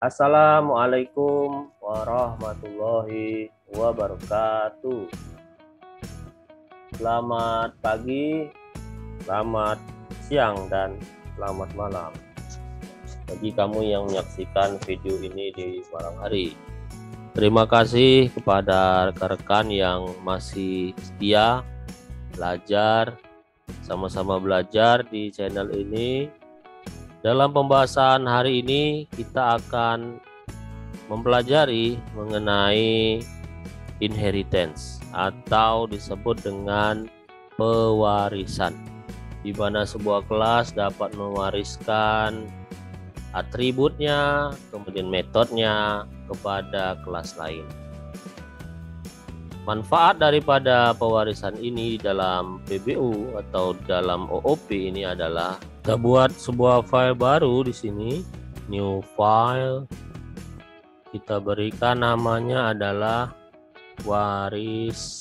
Assalamualaikum warahmatullahi wabarakatuh. Selamat pagi, selamat siang, dan selamat malam bagi kamu yang menyaksikan video ini di malam hari. Terima kasih kepada rekan-rekan yang masih setia belajar, sama-sama belajar di channel ini. Dalam pembahasan hari ini kita akan mempelajari mengenai inheritance atau disebut dengan pewarisan, di mana sebuah kelas dapat mewariskan atributnya, kemudian metodenya kepada kelas lain. Manfaat daripada pewarisan ini dalam PBU atau dalam OOP ini adalah kita buat sebuah file baru di sini, new file. Kita berikan namanya adalah waris.java.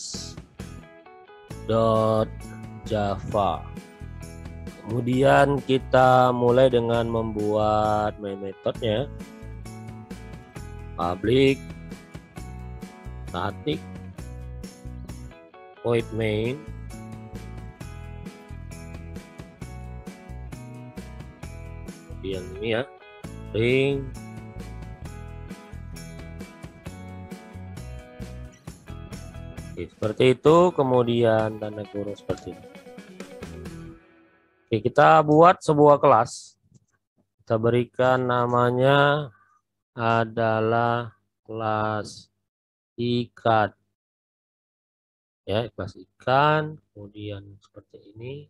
Kemudian kita mulai dengan membuat main metodnya. Public static void main, kemudian ini ya, ring, oke, seperti itu. Kemudian tanda kurung seperti ini. Oke, kita buat sebuah kelas, kita berikan namanya adalah kelas ikan ya, kelas ikan. Kemudian seperti ini.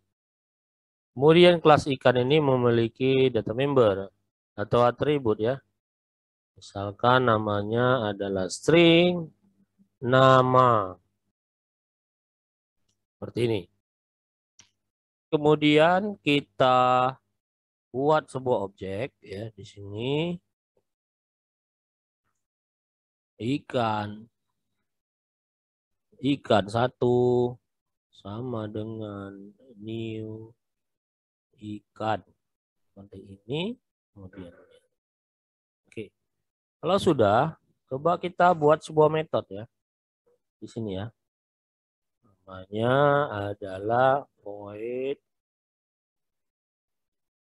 Kemudian kelas ikan ini memiliki data member atau atribut ya. Misalkan namanya adalah string nama. Seperti ini. Kemudian kita buat sebuah objek ya di sini. Ikan satu sama dengan new ikan, seperti ini. Kemudian oke, kalau sudah, coba kita buat sebuah metode ya di sini ya, namanya adalah void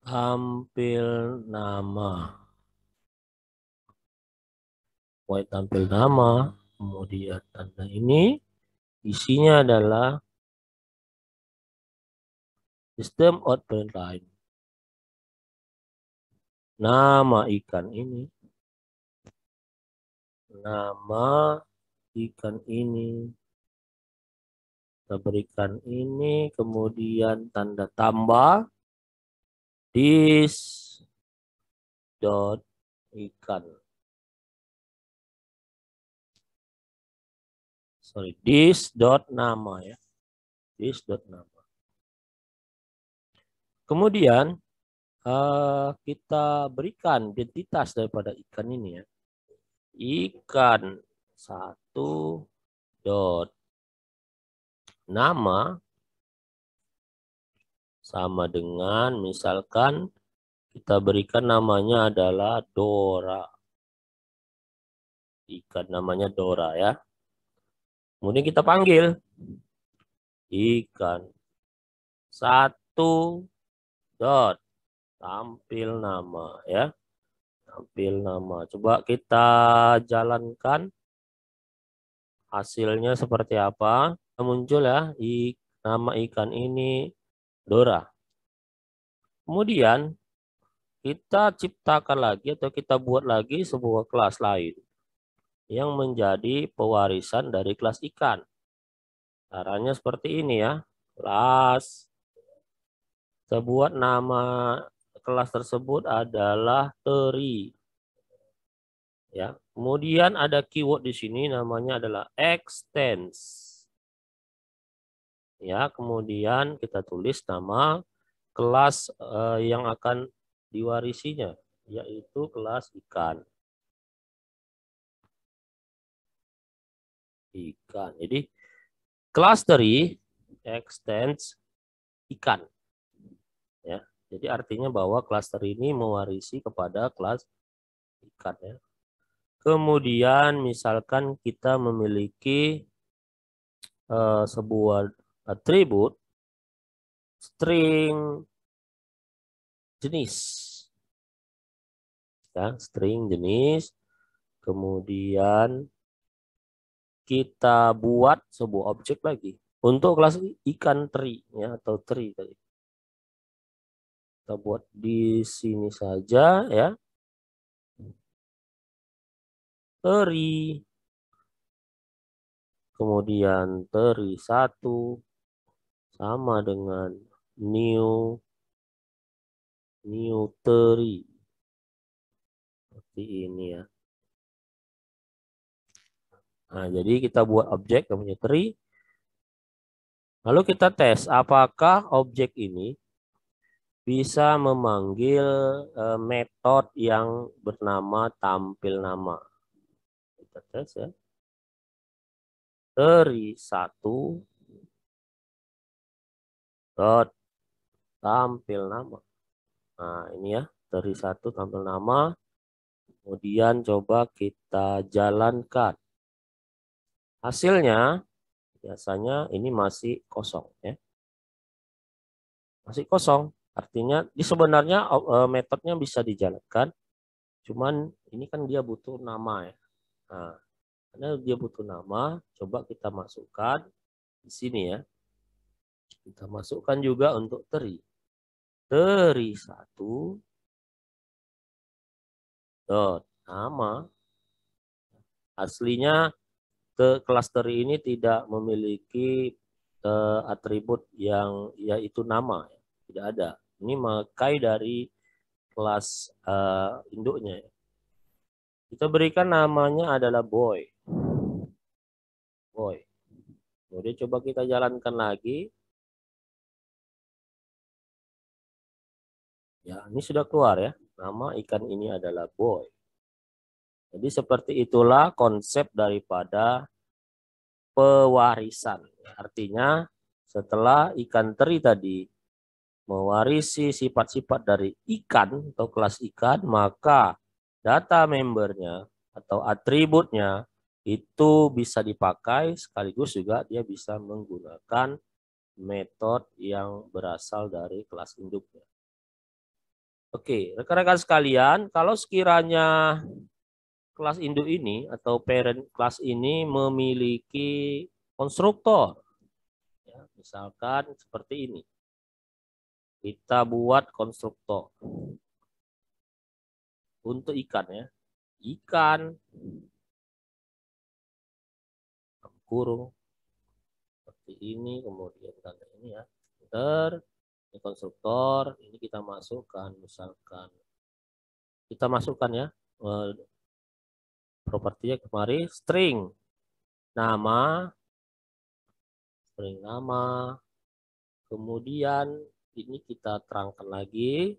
tampil nama. Void tampil nama, kemudian tanda ini isinya adalah sistem out print line. Nama ikan ini, nama ikan ini, kita berikan ini, kemudian tanda tambah this dot ikan. Sorry, this dot nama ya, this dot nama. Kemudian kita berikan identitas daripada ikan ini ya. Ikan satu dot nama sama dengan, misalkan kita berikan namanya adalah Dora. Ikan namanya Dora ya. Kemudian kita panggil ikan satu dot tampil nama ya. Tampil nama. Coba kita jalankan hasilnya seperti apa. Muncul ya nama ikan ini Dora. Kemudian kita ciptakan lagi atau kita buat lagi sebuah kelas lain yang menjadi pewarisan dari kelas ikan. Caranya seperti ini ya. Kelas, kita buat nama kelas tersebut adalah teri. Ya, kemudian ada keyword di sini namanya adalah extends. Ya, kemudian kita tulis nama kelas yang akan diwarisinya, yaitu kelas ikan. Jadi kelas teri extends ikan. Ya, jadi artinya bahwa kelas teri ini mewarisi kepada kelas ikan ya. Kemudian misalkan kita memiliki sebuah atribut string jenis ya, string jenis, kemudian kita buat sebuah objek lagi untuk kelas ikan teri ya, atau teri tadi. Kita buat di sini saja ya. Teri. Kemudian teri 1 sama dengan new teri. Seperti ini ya. Nah, jadi kita buat objek namanya teri. Lalu kita tes apakah objek ini bisa memanggil metode yang bernama tampil nama. Kita tes ya. Teri 1 dot tampil nama. Nah, ini ya, teri 1 tampil nama. Kemudian coba kita jalankan. Hasilnya biasanya ini masih kosong ya. Masih kosong. Artinya di sebenarnya metodenya bisa dijalankan. Cuman ini kan dia butuh nama ya. Nah, karena dia butuh nama, coba kita masukkan di sini ya. Kita masukkan juga untuk teri. Teri 1 dot nama. Aslinya kelas teri ini tidak memiliki atribut yang yaitu nama. Tidak ada. Ini memakai dari kelas induknya. Kita berikan namanya adalah boy. Boy. Kemudian coba kita jalankan lagi. Ya, ini sudah keluar ya. Nama ikan ini adalah boy. Jadi seperti itulah konsep daripada pewarisan. Artinya setelah ikan teri tadi mewarisi sifat-sifat dari ikan atau kelas ikan, maka data membernya atau atributnya itu bisa dipakai sekaligus juga dia bisa menggunakan metode yang berasal dari kelas induknya. Oke, rekan-rekan sekalian, kalau sekiranya kelas induk ini atau parent kelas ini memiliki konstruktor, ya, misalkan seperti ini. Kita buat konstruktor untuk ikan ya. Ikan kurung seperti ini, kemudian tanda ini ya. Ini konstruktor, ini kita masukkan misalkan. Kita masukkan ya. Propertinya kemari string nama, kemudian ini kita terangkan lagi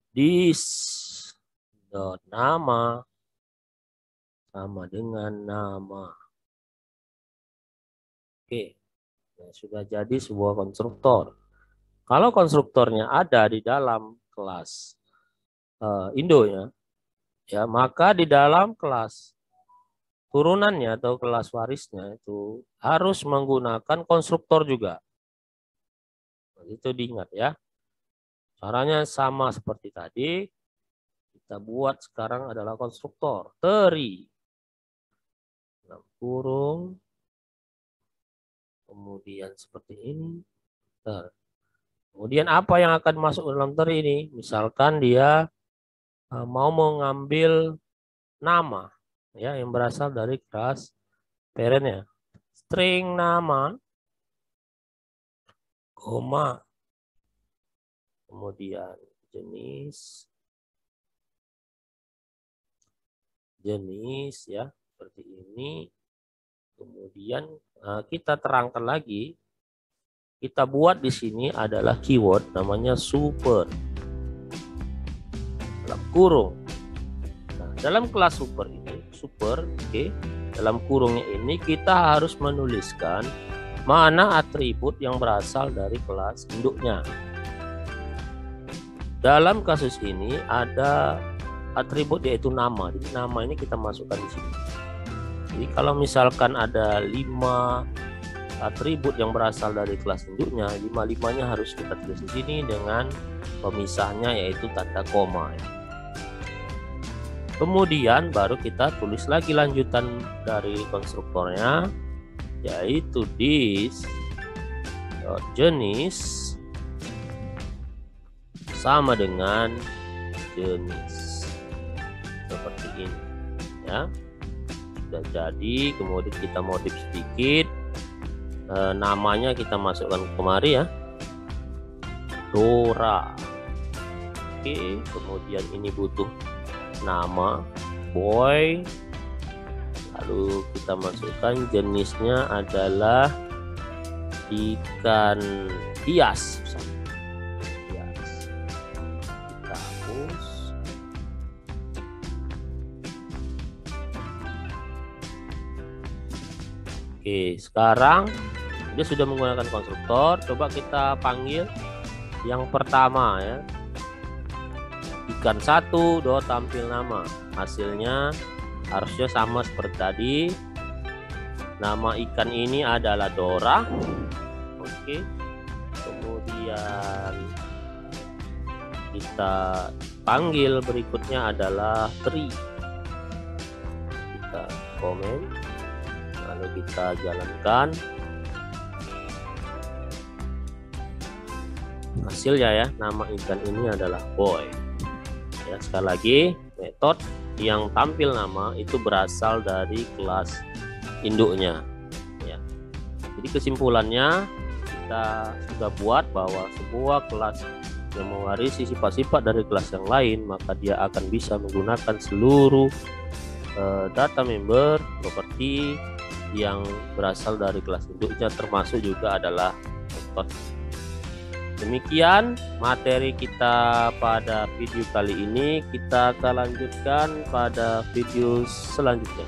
this dot nama sama dengan nama. Oke, nah, sudah jadi sebuah konstruktor. Kalau konstruktornya ada di dalam kelas induknya, ya maka di dalam kelas turunannya atau kelas warisnya itu harus menggunakan konstruktor juga. Itu diingat ya. Caranya sama seperti tadi. Kita buat sekarang adalah konstruktor. Teri. Kurung. Kemudian seperti ini. Kemudian apa yang akan masuk dalam teri ini? Misalkan dia mau mengambil nama ya yang berasal dari kelas parentnya. String nama, koma, kemudian jenis ya seperti ini. Kemudian kita terangkan lagi, kita buat di sini adalah keyword namanya super dalam kurung. Nah, dalam kelas super ini oke, dalam kurungnya ini kita harus menuliskan mana atribut yang berasal dari kelas induknya. Dalam kasus ini ada atribut yaitu nama. Jadi nama ini kita masukkan di sini. Jadi kalau misalkan ada 5 atribut yang berasal dari kelas induknya, 5-5-nya harus kita tulis di sini dengan pemisahnya yaitu tanda koma. Kemudian baru kita tulis lagi lanjutan dari konstruktornya, yaitu this jenis sama dengan jenis, seperti ini ya. Sudah jadi, kemudian kita modif sedikit, namanya kita masukkan kemari ya, Dora. Oke, kemudian ini butuh nama boy, lalu kita masukkan jenisnya adalah ikan hias. Kita hapus. Oke, sekarang dia sudah menggunakan konstruktor. Coba kita panggil yang pertama ya, ikan 1 tampil nama. Hasilnya harusnya sama seperti tadi. Nama ikan ini adalah Dora. Oke, kemudian kita panggil berikutnya adalah Tri. Kita komen, lalu kita jalankan. Hasilnya ya, nama ikan ini adalah boy. Ya, sekali lagi, metode yang tampil nama itu berasal dari kelas induknya ya. Jadi kesimpulannya, kita sudah buat bahwa sebuah kelas yang mewarisi sifat-sifat dari kelas yang lain, maka dia akan bisa menggunakan seluruh data member properti yang berasal dari kelas induknya, termasuk juga adalah metode. Demikian materi kita pada video kali ini. Kita akan lanjutkan pada video selanjutnya.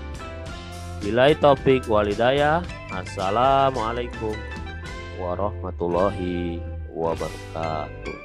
Billahi taufik walhidayah. Assalamualaikum warahmatullahi wabarakatuh.